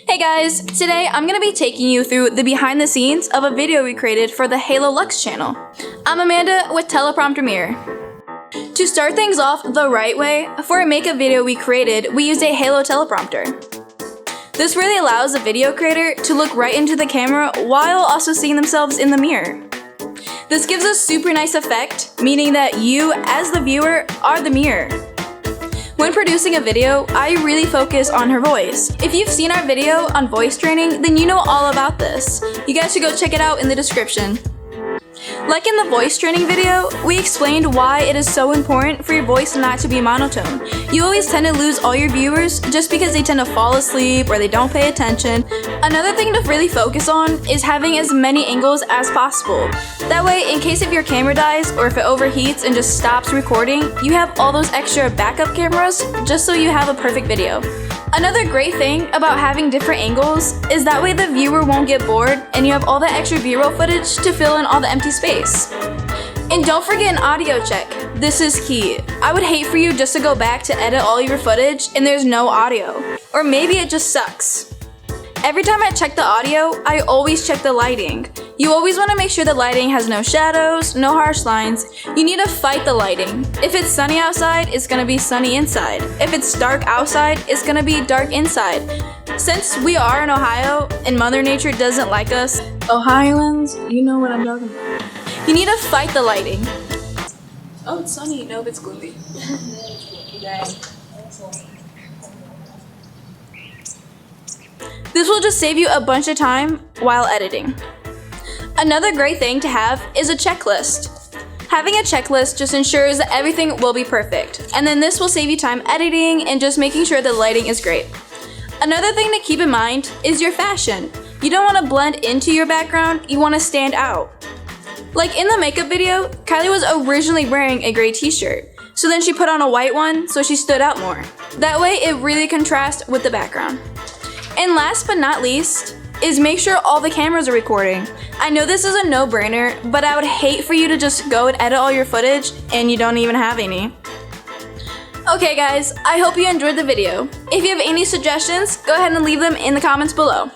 Hey guys, today I'm going to be taking you through the behind the scenes of a video we created for the Halo Lux channel. I'm Amanda with Teleprompter Mirror. To start things off the right way, for a makeup video we created, we used a Halo Teleprompter. This really allows the video creator to look right into the camera while also seeing themselves in the mirror. This gives a super nice effect, meaning that you, as the viewer, are the mirror. When producing a video, I really focus on her voice. If you've seen our video on voice training, then you know all about this. You guys should go check it out in the description. Like in the voice training video, we explained why it is so important for your voice not to be monotone. You always tend to lose all your viewers just because they tend to fall asleep or they don't pay attention. Another thing to really focus on is having as many angles as possible. That way, in case if your camera dies or if it overheats and just stops recording, you have all those extra backup cameras just so you have a perfect video. Another great thing about having different angles is that way the viewer won't get bored and you have all the extra B-roll footage to fill in all the empty space. And don't forget an audio check. This is key. I would hate for you just to go back to edit all your footage and there's no audio. Or maybe it just sucks. Every time I check the audio, I always check the lighting. You always want to make sure the lighting has no shadows, no harsh lines. You need to fight the lighting. If it's sunny outside, it's going to be sunny inside. If it's dark outside, it's going to be dark inside. Since we are in Ohio and Mother Nature doesn't like us, Ohioans, you know what I'm talking about. You need to fight the lighting. Oh, it's sunny. No, it's gloomy. This will just save you a bunch of time while editing. Another great thing to have is a checklist. Having a checklist just ensures that everything will be perfect, and then this will save you time editing and just making sure the lighting is great. Another thing to keep in mind is your fashion. You don't want to blend into your background, you want to stand out. Like in the makeup video, Kylee was originally wearing a gray t-shirt, so then she put on a white one so she stood out more. That way it really contrasts with the background. And last but not least, is make sure all the cameras are recording. I know this is a no-brainer, but I would hate for you to just go and edit all your footage and you don't even have any. Okay guys, I hope you enjoyed the video. If you have any suggestions, go ahead and leave them in the comments below.